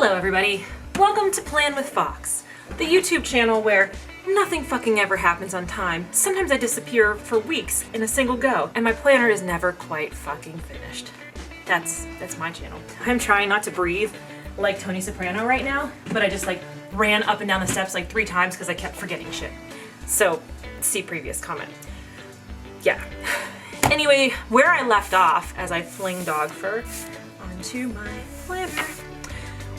Hello everybody, welcome to Plan with Fox, the YouTube channel where nothing fucking ever happens on time. Sometimes I disappear for weeks in a single go, and my planner is never quite fucking finished. That's my channel. I'm trying not to breathe like Tony Soprano right now, but I just like ran up and down the steps like 3 times because I kept forgetting shit. So, see previous comment. Yeah. Anyway, where I left off as I fling dog fur onto my planner,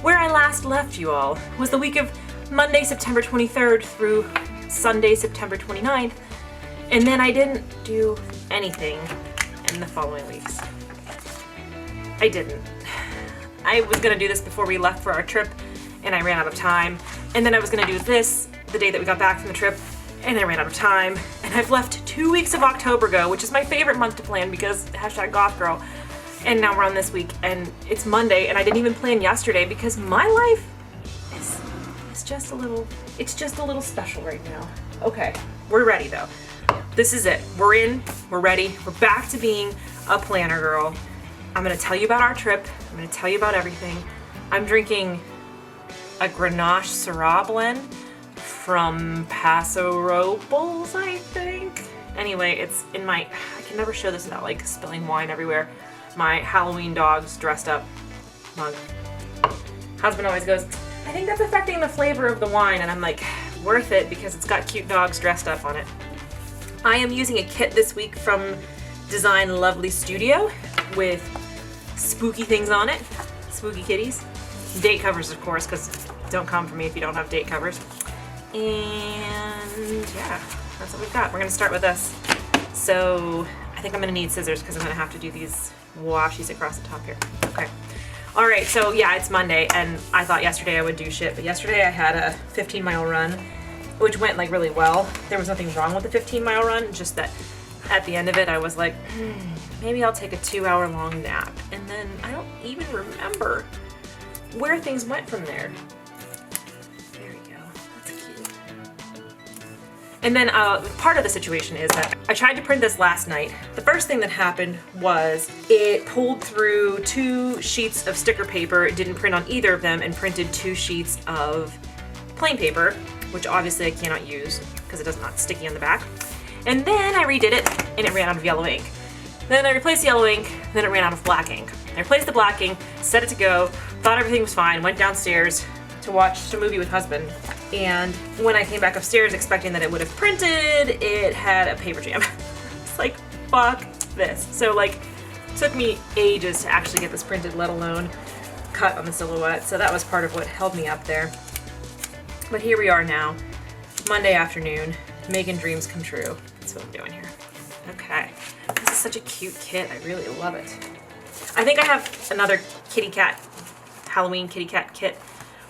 where I last left you all was the week of Monday, September 23rd through Sunday, September 29th, and then I didn't do anything in the following weeks. I didn't. I was gonna do this before we left for our trip, and I ran out of time, and then I was gonna do this the day that we got back from the trip, and I ran out of time, and I've left 2 weeks of October go, which is my favorite month to plan because #gothgirl. And now we're on this week, and it's Monday, and I didn't even plan yesterday because my life is just a little, it's just a little special right now. Okay, we're ready though. This is it. We're in, we're ready, we're back to being a planner girl. I'm gonna tell you about our trip. I'm gonna tell you about everything. I'm drinking a Grenache Syrah blend from Paso Robles, I think. Anyway, it's in my, I can never show this without like spilling wine everywhere. My Halloween dogs dressed up mug. Husband always goes, I think that's affecting the flavor of the wine, and I'm like, worth it because it's got cute dogs dressed up on it. I am using a kit this week from Design Lovely Studio with spooky things on it, spooky kitties. Date covers, of course, because don't come for me if you don't have date covers. And yeah, that's what we've got. We're gonna start with this. So I think I'm gonna need scissors because I'm gonna have to do these washies across the top here. Okay. All right, so yeah, it's Monday, and I thought yesterday I would do shit, but yesterday I had a 15-mile run, which went like really well. There was nothing wrong with the 15-mile run, just that at the end of it I was like, maybe I'll take a 2-hour long nap. And then I don't even remember where things went from there. There we go, that's cute. And then part of the situation is that I tried to print this last night. The first thing that happened was it pulled through 2 sheets of sticker paper. It didn't print on either of them and printed 2 sheets of plain paper, which obviously I cannot use because it is not sticky on the back. And then I redid it and it ran out of yellow ink. Then I replaced the yellow ink, then it ran out of black ink. I replaced the black ink, set it to go, thought everything was fine, went downstairs to watch a movie with husband. And when I came back upstairs expecting that it would have printed, it had a paper jam. It's like, fuck this. So like, it took me ages to actually get this printed, let alone cut on the silhouette. So that was part of what held me up there. But here we are now, Monday afternoon, making dreams come true. That's what I'm doing here. Okay, this is such a cute kit. I really love it. I think I have another kitty cat, Halloween kitty cat kit,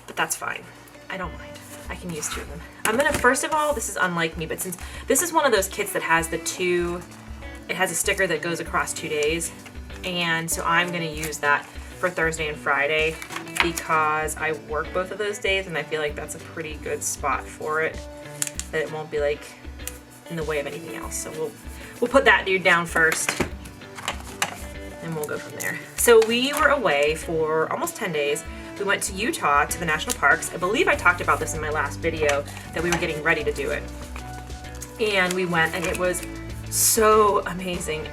but that's fine. I don't mind. I can use 2 of them. I'm gonna, first of all, this is unlike me, but since this is one of those kits that has it has a sticker that goes across 2 days, and so I'm gonna use that for Thursday and Friday because I work both of those days, and I feel like that's a pretty good spot for it, that it won't be like in the way of anything else. So we'll put that dude down first, and we'll go from there. So we were away for almost 10 days. We went to Utah to the national parks. I believe I talked about this in my last video, that we were getting ready to do it. And we went, and it was so amazing.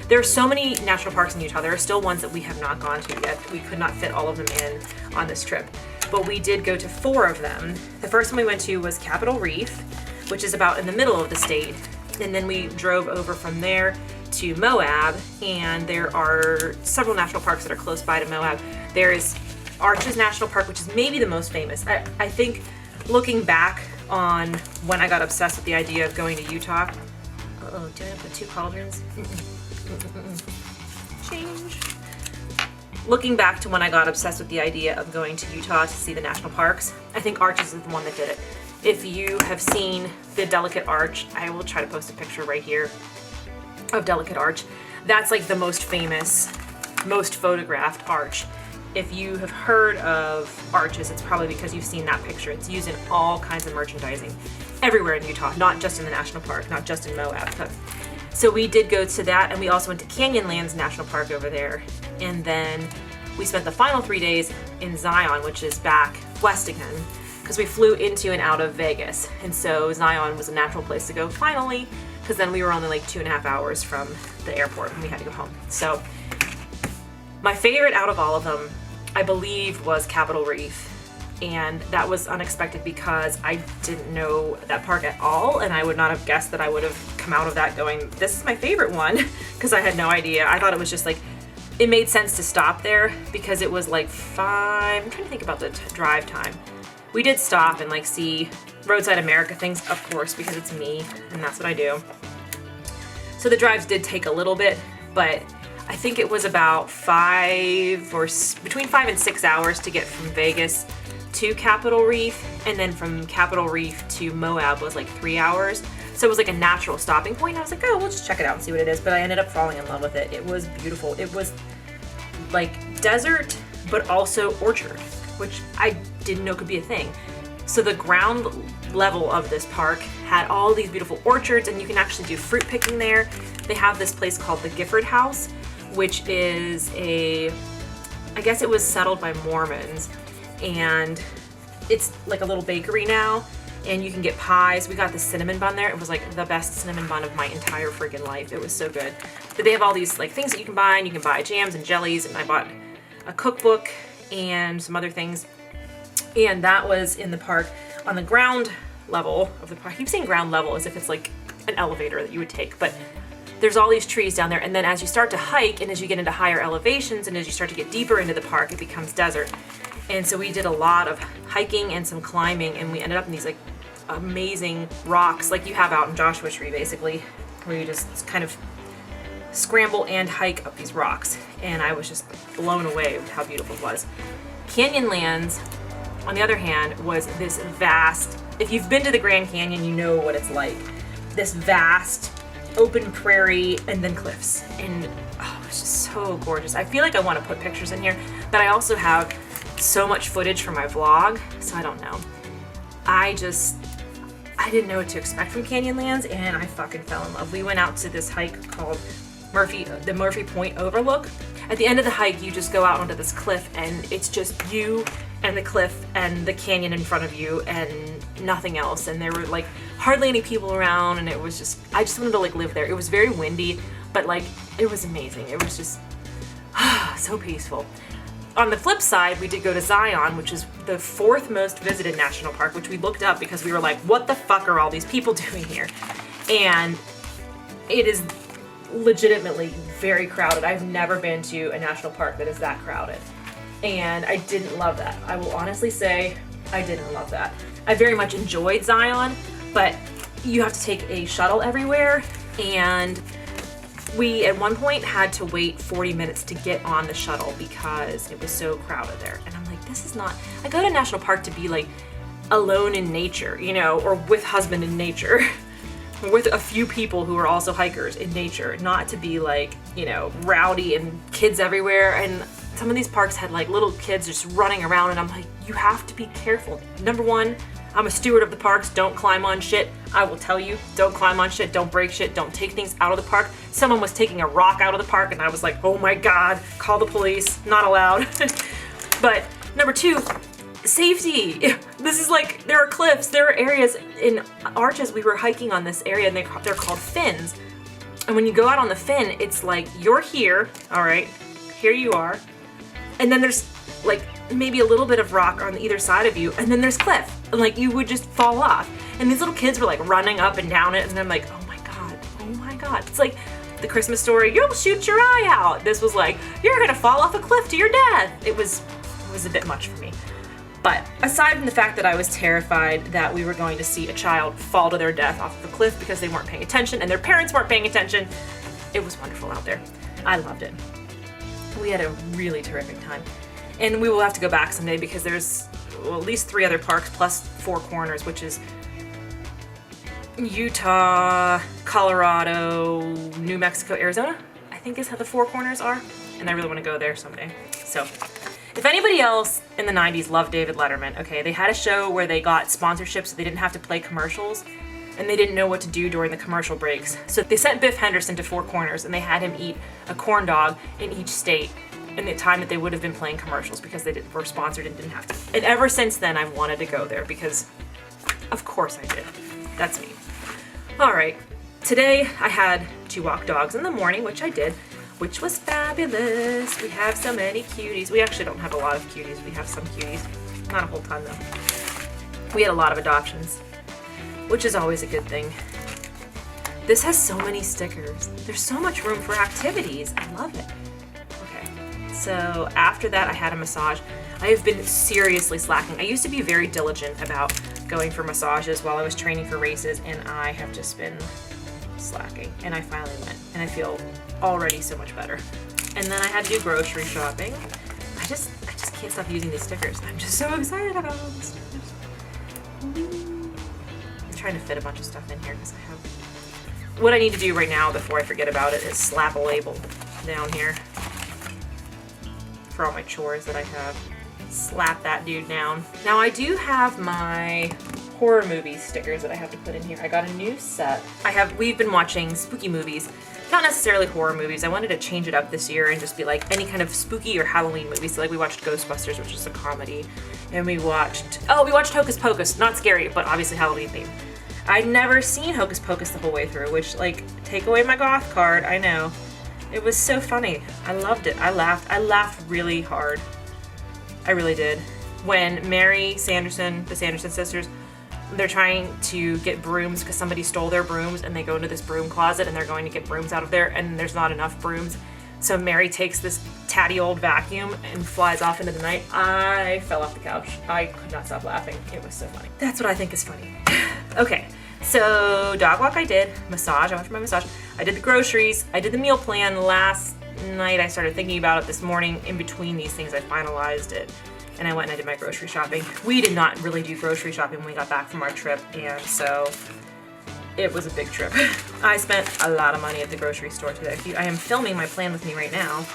There are so many national parks in Utah. There are still ones that we have not gone to yet. We could not fit all of them in on this trip, but we did go to 4 of them. The first one we went to was Capitol Reef, which is about in the middle of the state. And then we drove over from there to Moab, and there are several national parks that are close by to Moab. There is Arches National Park, which is maybe the most famous. I think looking back on when I got obsessed with the idea of going to Utah. Uh-oh, did I put 2 cauldrons? Change. Looking back to when I got obsessed with the idea of going to Utah to see the national parks, I think Arches is the one that did it. If you have seen the Delicate Arch, I will try to post a picture right here of Delicate Arch. That's like the most famous, most photographed arch. If you have heard of Arches, it's probably because you've seen that picture. It's used in all kinds of merchandising everywhere in Utah, not just in the national park, not just in Moab. So we did go to that, and we also went to Canyonlands National Park over there. And then we spent the final 3 days in Zion, which is back west again, because we flew into and out of Vegas. And so Zion was a natural place to go finally, because then we were only like 2.5 hours from the airport and we had to go home. So my favorite out of all of them, I believe, was Capitol Reef. And that was unexpected because I didn't know that park at all, and I would not have guessed that I would have come out of that going, this is my favorite one, because I had no idea. I thought it was just like, it made sense to stop there because it was like I'm trying to think about the drive time. We did stop and like see Roadside America things, of course, because it's me and that's what I do. So the drives did take a little bit, but I think it was about between 5 and 6 hours to get from Vegas to Capitol Reef, and then from Capitol Reef to Moab was like 3 hours. So it was like a natural stopping point. I was like, oh, we'll just check it out and see what it is. But I ended up falling in love with it. It was beautiful. It was like desert, but also orchard, which I didn't know could be a thing. So the ground level of this park had all these beautiful orchards, and you can actually do fruit picking there. They have this place called the Gifford House, which is I guess it was settled by Mormons, and it's like a little bakery now, and you can get pies. We got the cinnamon bun there. It was like the best cinnamon bun of my entire freaking life. It was so good. But they have all these like things that you can buy, and you can buy jams and jellies, and I bought a cookbook and some other things. And that was in the park on the ground level of the park. I keep saying ground level as if it's like an elevator that you would take, but there's all these trees down there, and then as you start to hike and as you get into higher elevations and as you start to get deeper into the park, it becomes desert. And so we did a lot of hiking and some climbing, and we ended up in these like amazing rocks like you have out in Joshua Tree, basically, where you just kind of scramble and hike up these rocks. And I was just blown away with how beautiful it was. Canyonlands, on the other hand, was this vast, if you've been to the Grand Canyon, you know what it's like. This vast open prairie and then cliffs. And oh, it's just so gorgeous. I feel like I want to put pictures in here, but I also have so much footage for my vlog, so I don't know. I didn't know what to expect from Canyonlands, and I fucking fell in love. We went out to this hike called the Murphy Point Overlook. At the end of the hike, you just go out onto this cliff, and it's just you and the cliff and the canyon in front of you and nothing else. And there were like hardly any people around, and it was just, I just wanted to like live there. It was very windy, but like it was amazing. It was just so peaceful. On the flip side, we did go to Zion, which is the 4th most visited national park, which we looked up because we were like, what the fuck are all these people doing here? And it is legitimately very crowded. I've never been to a national park that is that crowded. And I didn't love that. I will honestly say I didn't love that. I very much enjoyed Zion, but you have to take a shuttle everywhere, and we at one point had to wait 40 minutes to get on the shuttle because it was so crowded there. And I'm like, this is not, I go to national park to be like alone in nature, you know, or with husband in nature, with a few people who are also hikers in nature, not to be like, you know, rowdy and kids everywhere. And some of these parks had like little kids just running around, and I'm like, you have to be careful. Number one, I'm a steward of the parks. Don't climb on shit. I will tell you, don't climb on shit, don't break shit, don't take things out of the park. Someone was taking a rock out of the park, and I was like, oh my God, call the police, not allowed. But number two, safety. This is like, there are cliffs, there are areas in Arches. We were hiking on this area, and they're called fins. And when you go out on the fin, it's like, you're here, all right, here you are. And then there's like maybe a little bit of rock on either side of you, and then there's cliff, and like you would just fall off. And these little kids were like running up and down it, and I'm like, oh my God. It's like the Christmas Story, you'll shoot your eye out. This was like, you're gonna fall off a cliff to your death. It was a bit much for me. But aside from the fact that I was terrified that we were going to see a child fall to their death off of a cliff because they weren't paying attention and their parents weren't paying attention, it was wonderful out there. I loved it. We had a really terrific time. And we will have to go back someday because there's at least 3 other parks plus 4 corners, which is Utah, Colorado, New Mexico, Arizona, I think is how the 4 corners are. And I really want to go there someday. So if anybody else in the 90s loved David Letterman, okay, they had a show where they got sponsorships so they didn't have to play commercials, and they didn't know what to do during the commercial breaks. So they sent Biff Henderson to 4 corners, and they had him eat a corn dog in each state. in the time that they would have been playing commercials because they were sponsored and didn't have to. And ever since then, I've wanted to go there because of course I did. That's me. All right, today I had to walk dogs in the morning, which I did, which was fabulous. We have so many cuties. We actually don't have a lot of cuties. We have some cuties, not a whole ton though. We had a lot of adoptions, which is always a good thing. This has so many stickers. There's so much room for activities. I love it. Okay, so after that I had a massage. I have been seriously slacking. I used to be very diligent about going for massages while I was training for races, and I have just been slacking. And I finally went, and I feel already so much better. And then I had to do grocery shopping. I just can't stop using these stickers. I'm just so excited about all these stickers. I'm trying to fit a bunch of stuff in here because I have. What I need to do right now before I forget about it is slap a label down here for all my chores that I have. Slap that dude down. Now I do have my horror movie stickers that I have to put in here. I got a new set. We've been watching spooky movies, not necessarily horror movies. I wanted to change it up this year and just be like any kind of spooky or Halloween movie. So like we watched Ghostbusters, which is a comedy, and we watched Hocus Pocus, not scary, but obviously Halloween themed. I'd never seen Hocus Pocus the whole way through, which like, take away my goth card, I know. It was so funny. I loved it. I laughed really hard. I really did. When Mary Sanderson, the Sanderson sisters, they're trying to get brooms because somebody stole their brooms, and they go into this broom closet and they're going to get brooms out of there, and there's not enough brooms. So Mary takes this tatty old vacuum and flies off into the night. I fell off the couch. I could not stop laughing. It was so funny. That's what I think is funny. Okay, so dog walk I did. Massage, I went for my massage. I did the groceries. I did the meal plan last night. I started thinking about it this morning. In between these things, I finalized it. And I went and I did my grocery shopping. We did not really do grocery shopping when we got back from our trip, and so it was a big trip. I spent a lot of money at the grocery store today. I am filming my plan with me right now.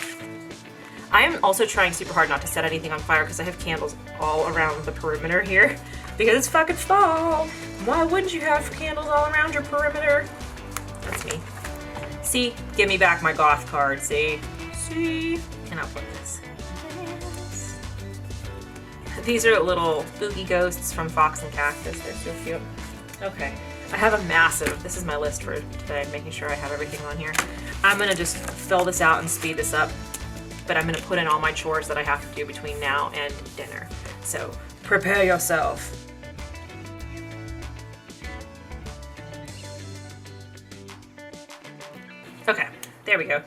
I am also trying super hard not to set anything on fire because I have candles all around the perimeter here because it's fucking fall. Why wouldn't you have candles all around your perimeter? That's me. See, give me back my goth card, see? And I'll put this. These are little spooky ghosts from Fox and Cactus. They're so cute. Okay, I have a massive, this is my list for today, making sure I have everything on here. I'm gonna just fill this out and speed this up, but I'm gonna put in all my chores that I have to do between now and dinner. So prepare yourself. Okay, there we go.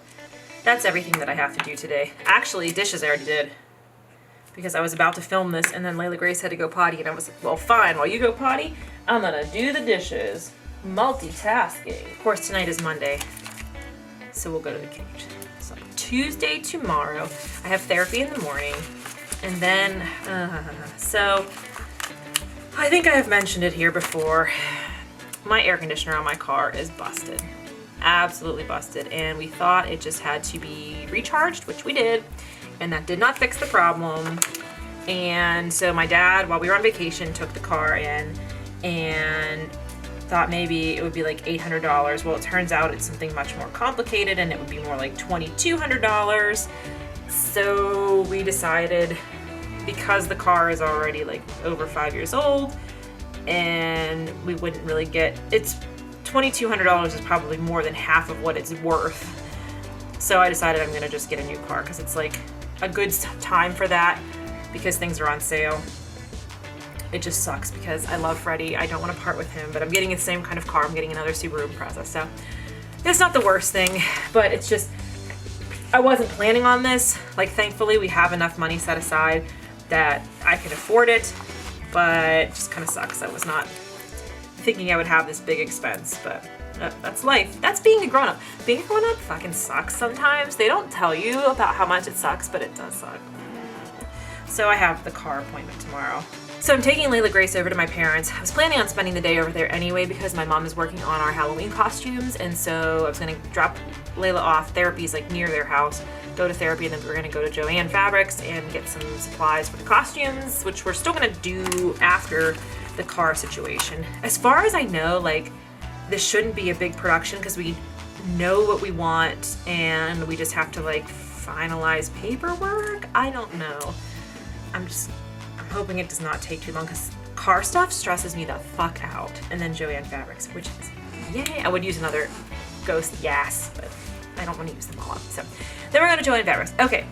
That's everything that I have to do today. Actually, dishes I already did, because I was about to film this and then Layla Grace had to go potty, and I was like, well, fine, while you go potty, I'm gonna do the dishes. Multitasking. Of course, tonight is Monday, so we'll go to the cage. So Tuesday tomorrow, I have therapy in the morning, and then, so I think I have mentioned it here before. My air conditioner on my car is busted. Absolutely busted, and we thought it just had to be recharged, which we did. And that did not fix the problem. And so my dad, while we were on vacation, took the car in and thought maybe it would be like $800. Well, it turns out it's something much more complicated, and it would be more like $2,200. So we decided, because the car is already like over 5 years old and we wouldn't really get, it's $2,200 is probably more than half of what it's worth. So I decided I'm gonna just get a new car because it's like a good time for that because things are on sale. It just sucks because I love Freddie. I don't want to part with him, but I'm getting the same kind of car. I'm getting another Subaru Impreza, so it's not the worst thing, but it's just, I wasn't planning on this. Like, thankfully we have enough money set aside that I can afford it, but it just kind of sucks. I was not thinking I would have this big expense, but that's life. That's being a grown-up. Being a grown-up fucking sucks sometimes. They don't tell you about how much it sucks, but it does suck. So I have the car appointment tomorrow. So I'm taking Layla Grace over to my parents. I was planning on spending the day over there anyway because my mom is working on our Halloween costumes, and so I was gonna drop Layla off. Therapy's like near their house. Go to therapy, and then we're gonna go to Joann Fabrics and get some supplies for the costumes, which we're still gonna do after the car situation. As far as I know, like, this shouldn't be a big production because we know what we want and we just have to like finalize paperwork. I don't know. I'm hoping it does not take too long because car stuff stresses me the fuck out. And then Joanne Fabrics, which is yay. I would use another Ghost Yes, but I don't want to use them all up. So then we're going to Joanne Fabrics. Okay,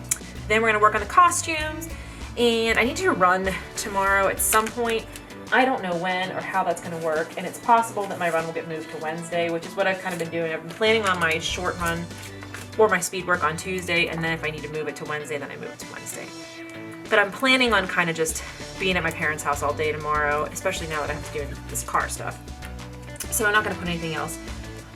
then we're going to work on the costumes, and I need to run tomorrow at some point. I don't know when or how that's going to work, and it's possible that my run will get moved to Wednesday, which is what I've kind of been doing. I've been planning on my short run or my speed work on Tuesday, and then if I need to move it to Wednesday, then I move it to Wednesday. But I'm planning on kind of just being at my parents' house all day tomorrow, especially now that I have to do this car stuff. So I'm not going to put anything else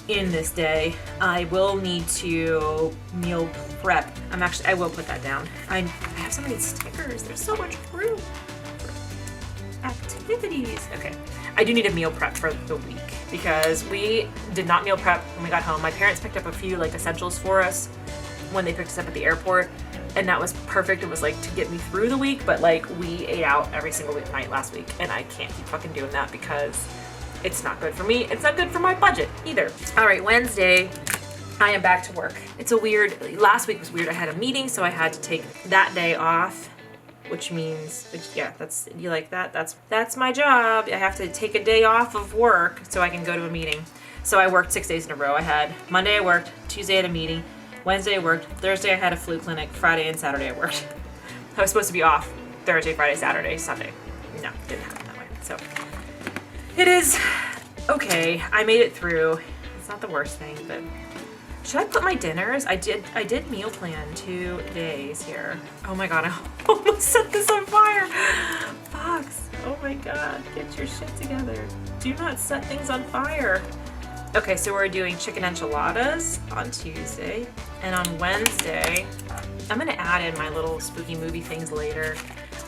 in this day. I will need to meal prep. I will put that down. I have so many stickers. There's so much room for activities. Okay. I do need a meal prep for the week because we did not meal prep when we got home. My parents picked up a few like essentials for us when they picked us up at the airport, and that was perfect. It was like to get me through the week, but like we ate out every single night last week, and I can't keep fucking doing that because it's not good for me. It's not good for my budget either. All right, Wednesday, I am back to work. Last week was weird. I had a meeting, so I had to take that day off, which means, yeah, you like that? That's my job. I have to take a day off of work so I can go to a meeting. So I worked 6 days in a row. I had Monday I worked, Tuesday I had a meeting, Wednesday I worked, Thursday I had a flu clinic, Friday and Saturday I worked. I was supposed to be off Thursday, Friday, Saturday, Sunday. No, didn't happen that way. So it is okay. I made it through. It's not the worst thing, but should I put my dinners? I did meal plan 2 days here. Oh my god, I almost set this on fire. Fox, oh my god, get your shit together. Do not set things on fire. Okay, so we're doing chicken enchiladas on Tuesday, and on Wednesday, I'm gonna add in my little spooky movie things later.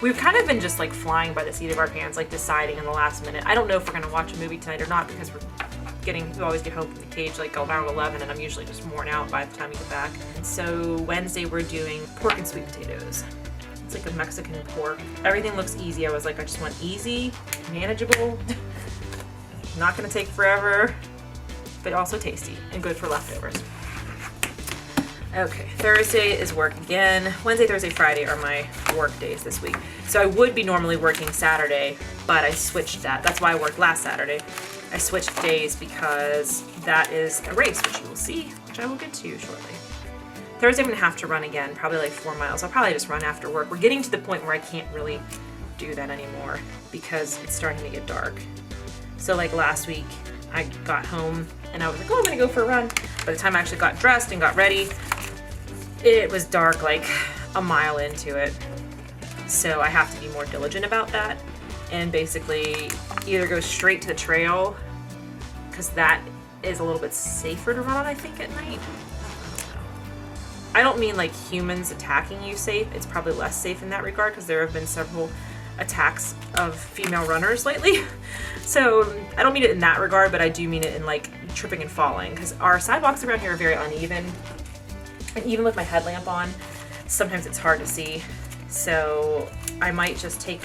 We've kind of been just like flying by the seat of our pants, like deciding in the last minute. I don't know if we're gonna watch a movie tonight or not because we always get home from the cage like around 11, and I'm usually just worn out by the time we get back. And so Wednesday we're doing pork and sweet potatoes. It's like a Mexican pork. Everything looks easy. I was like, I just want easy, manageable, not gonna take forever, but also tasty and good for leftovers. Okay, Thursday is work again. Wednesday, Thursday, Friday are my work days this week. So I would be normally working Saturday, but I switched that. That's why I worked last Saturday. I switched days because that is a race, which you will see, which I will get to shortly. Thursday I'm gonna have to run again, probably like 4 miles. I'll probably just run after work. We're getting to the point where I can't really do that anymore because it's starting to get dark. So like last week, I got home and I was like, oh, I'm gonna go for a run. By the time I actually got dressed and got ready, it was dark like a mile into it. So I have to be more diligent about that and basically either go straight to the trail, because that is a little bit safer to run on, I think, at night. I don't mean like humans attacking you safe. It's probably less safe in that regard because there have been several attacks of female runners lately. So I don't mean it in that regard, but I do mean it in like tripping and falling, because our sidewalks around here are very uneven. And even with my headlamp on, sometimes it's hard to see. So I might just take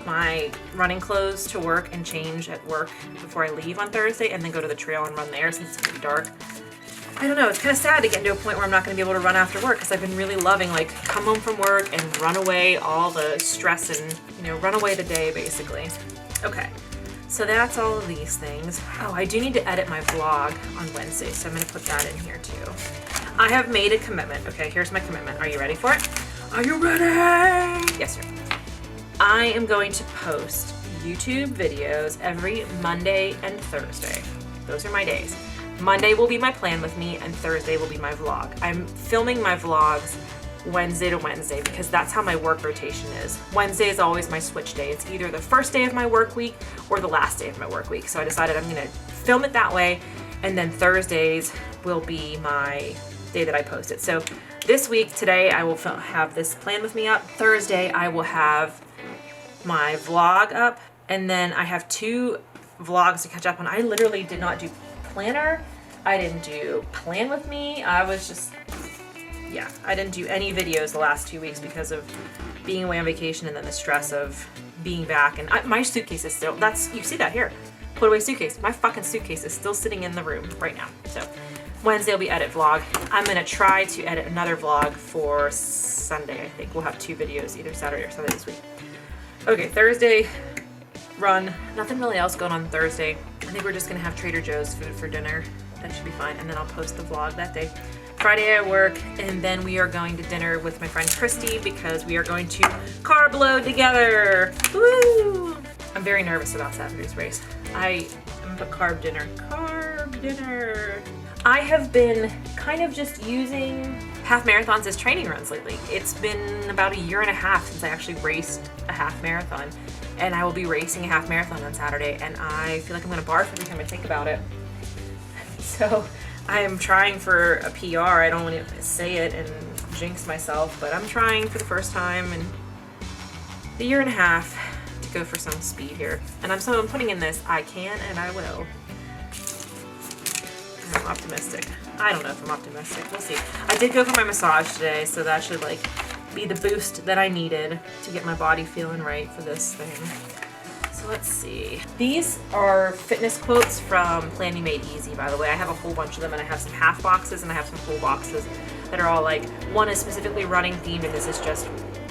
my running clothes to work and change at work before I leave on Thursday and then go to the trail and run there since it's gonna be dark. I don't know, it's kind of sad to get into a point where I'm not gonna be able to run after work because I've been really loving like come home from work and run away all the stress and, run away the day basically. Okay, so that's all of these things. Oh, I do need to edit my vlog on Wednesday, so I'm gonna put that in here too. I have made a commitment. Okay, here's my commitment. Are you ready for it? Are you ready? Yes, sir. I am going to post YouTube videos every Monday and Thursday. Those are my days. Monday will be my plan with me and Thursday will be my vlog. I'm filming my vlogs Wednesday to Wednesday because that's how my work rotation is. Wednesday is always my switch day. It's either the first day of my work week or the last day of my work week. So I decided I'm gonna film it that way, and then Thursdays will be my day that I post it. So this week, today, I will have this plan with me up. Thursday, I will have my vlog up, and then I have 2 vlogs to catch up on. I literally did not do planner. I didn't do plan with me. I didn't do any videos the last 2 weeks because of being away on vacation and then the stress of being back. And my suitcase is still, you see that here, put away suitcase. My fucking suitcase is still sitting in the room right now. So Wednesday will be edit vlog. I'm gonna try to edit another vlog for Sunday, I think. We'll have 2 videos, either Saturday or Sunday this week. Okay, Thursday, run. Nothing really else going on Thursday. I think we're just gonna have Trader Joe's food for dinner. That should be fine, and then I'll post the vlog that day. Friday I work, and then we are going to dinner with my friend Christy because we are going to carb load together. Woo! I'm very nervous about Saturday's race. I'm a carb dinner. Carb dinner. I have been kind of just using half marathons as training runs lately. It's been about 1.5 years since I actually raced a half marathon, and I will be racing a half marathon on Saturday, and I feel like I'm gonna barf every time I think about it. So I am trying for a PR. I don't want to say it and jinx myself, but I'm trying for the first time in 1.5 years to go for some speed here. And I'm putting in this, I can and I will. I'm optimistic. I don't know if I'm optimistic. We'll see. I did go for my massage today, so that should like be the boost that I needed to get my body feeling right for this thing. So let's see. These are fitness quotes from PlanWithMe Easy, by the way. I have a whole bunch of them, and I have some half boxes and I have some full boxes that are all like, one is specifically running themed and this is just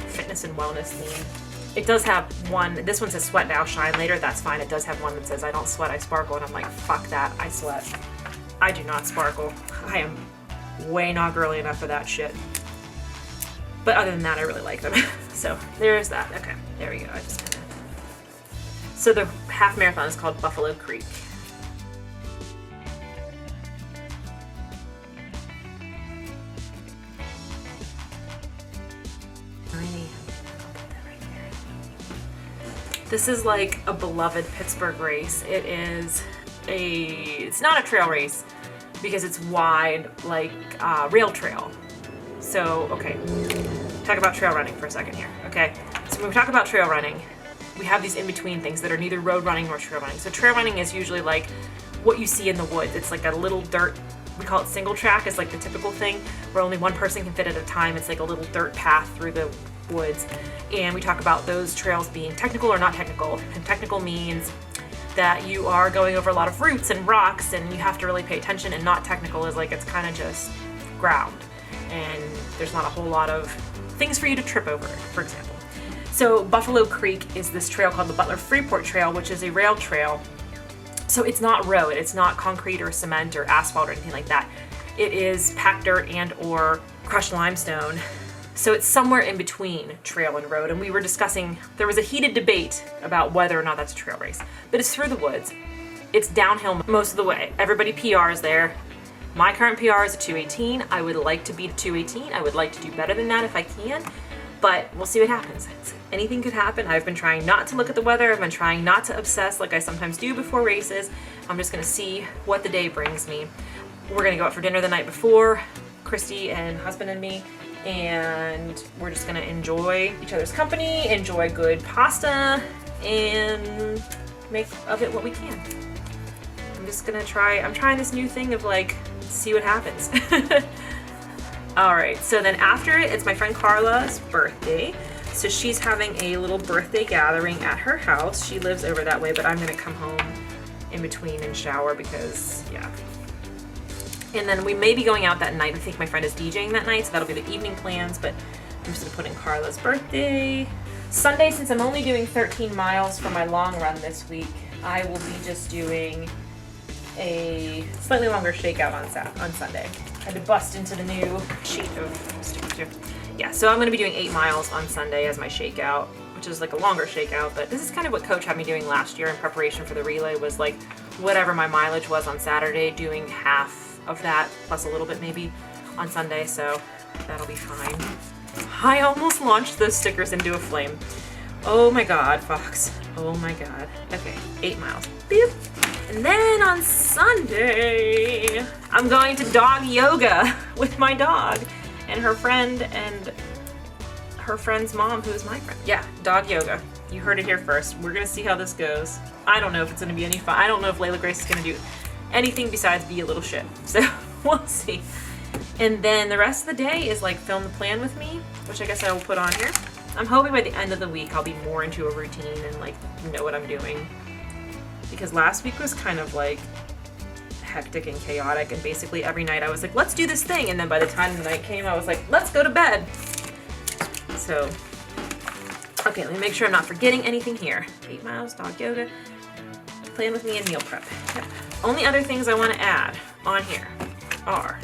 fitness and wellness themed. It does have one, this one says sweat now, shine later. That's fine. It does have one that says I don't sweat, I sparkle, and I'm like, fuck that, I sweat. I do not sparkle. I am way not girly enough for that shit. But other than that, I really like them. So there's that. Okay, there we go. So the half marathon is called Buffalo Creek. This is like a beloved Pittsburgh race. It's not a trail race because it's wide, like rail trail. So, okay, talk about trail running for a second here, okay? So when we talk about trail running, we have these in-between things that are neither road running nor trail running. So trail running is usually like what you see in the woods. It's like a little dirt, we call it single track, is like the typical thing where only one person can fit at a time. It's like a little dirt path through the woods. And we talk about those trails being technical or not technical. And technical means that you are going over a lot of roots and rocks and you have to really pay attention, and not technical is like it's kind of just ground. And there's not a whole lot of things for you to trip over, for example. So Buffalo Creek is this trail called the Butler Freeport Trail, which is a rail trail. So it's not road, it's not concrete or cement or asphalt or anything like that. It is packed dirt and or crushed limestone. So it's somewhere in between trail and road. And we were discussing, there was a heated debate about whether or not that's a trail race. But it's through the woods. It's downhill most of the way. Everybody PRs there. My current PR is a 2:18. I would like to beat a 2:18. I would like to do better than that if I can. But we'll see what happens. Anything could happen. I've been trying not to look at the weather. I've been trying not to obsess like I sometimes do before races. I'm just gonna see what the day brings me. We're gonna go out for dinner the night before, Christy and husband and me, and we're just gonna enjoy each other's company, enjoy good pasta, and make of it what we can. I'm trying this new thing of like, see what happens. All right, so then after it's my friend Carla's birthday. So she's having a little birthday gathering at her house. She lives over that way, but I'm gonna come home in between and shower because, yeah. And then we may be going out that night. I think my friend is DJing that night, so that'll be the evening plans, but I'm just gonna put in Carla's birthday. Sunday, since I'm only doing 13 miles for my long run this week, I will be just doing a slightly longer shakeout on Sunday. I had to bust into the new sheet of stickers here. Yeah, so I'm gonna be doing 8 miles on Sunday as my shakeout, which is like a longer shakeout, but this is kind of what Coach had me doing last year in preparation for the relay, was like whatever my mileage was on Saturday, doing half of that, plus a little bit maybe on Sunday, so that'll be fine. I almost launched those stickers into a flame. Oh my God, Fox. Oh my God. Okay, 8 miles. Beep. And then on Sunday, I'm going to dog yoga with my dog and her friend and her friend's mom, who is my friend. Yeah, dog yoga. You heard it here first. We're gonna see how this goes. I don't know if it's gonna be any fun. I don't know if Layla Grace is gonna do anything besides be a little shit. So we'll see. And then the rest of the day is like film the plan with me, which I guess I will put on here. I'm hoping by the end of the week I'll be more into a routine and like know what I'm doing. Because last week was kind of like hectic and chaotic, and basically every night I was like, let's do this thing, and then by the time the night came, I was like, let's go to bed. So, okay, let me make sure I'm not forgetting anything here. 8 miles, dog yoga, Plan with me, and meal prep. Yep. Only other things I want to add on here are,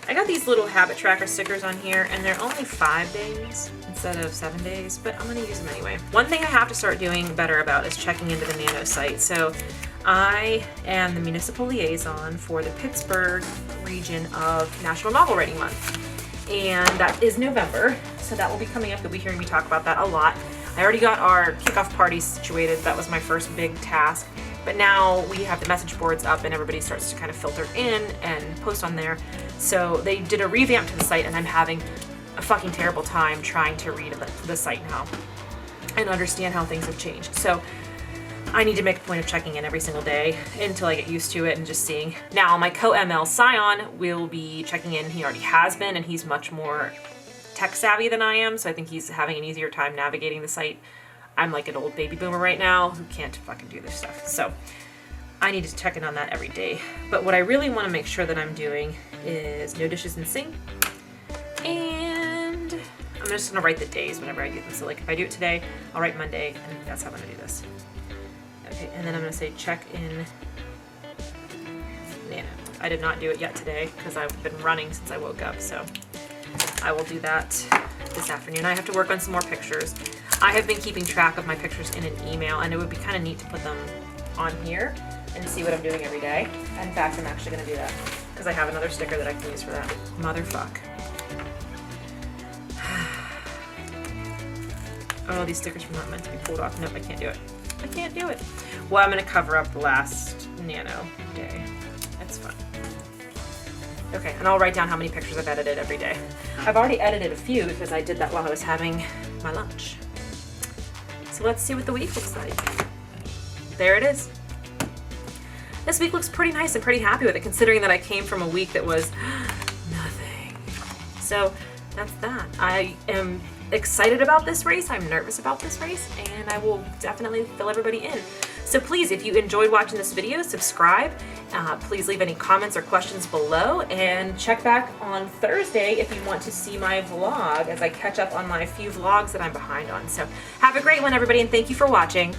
I got these little habit tracker stickers on here, and they're only 5 days instead of 7 days, but I'm going to use them anyway. One thing I have to start doing better about is checking into the Nano site. So I am the municipal liaison for the Pittsburgh region of National Novel Writing Month, and that is November, so that will be coming up. You'll be hearing me talk about that a lot. I already got our kickoff party situated. That was my first big task. But now we have the message boards up and everybody starts to kind of filter in and post on there. So they did a revamp to the site, and I'm having a fucking terrible time trying to read the site now and understand how things have changed. So I need to make a point of checking in every single day until I get used to it and just seeing. Now my co-ML Scion will be checking in. He already has been, and he's much more tech savvy than I am, so I think he's having an easier time navigating the site. I'm like an old baby boomer right now who can't fucking do this stuff. So I need to check in on that every day. But what I really want to make sure that I'm doing is no dishes in sink. And I'm just going to write the days whenever I do this. So like if I do it today, I'll write Monday, and that's how I'm going to do this. Okay, and then I'm going to say check in Nano. I did not do it yet today because I've been running since I woke up, so I will do that this afternoon. I have to work on some more pictures. I have been keeping track of my pictures in an email, and it would be kind of neat to put them on here and see what I'm doing every day. In fact, I'm actually going to do that because I have another sticker that I can use for that. Motherfuck. Oh, these stickers are not meant to be pulled off. Nope, I can't do it. I can't do it. Well, I'm going to cover up the last Nano day. That's fun. Okay, and I'll write down how many pictures I've edited every day. I've already edited a few because I did that while I was having my lunch. So let's see what the week looks like. There it is. This week looks pretty nice. I'm pretty happy with it, considering that I came from a week that was nothing. So that's that. I am excited about this race. I'm nervous about this race, and I will definitely fill everybody in. So please, if you enjoyed watching this video, subscribe. Please leave any comments or questions below, and check back on Thursday if you want to see my vlog as I catch up on my few vlogs that I'm behind on. So have a great one, everybody, and thank you for watching.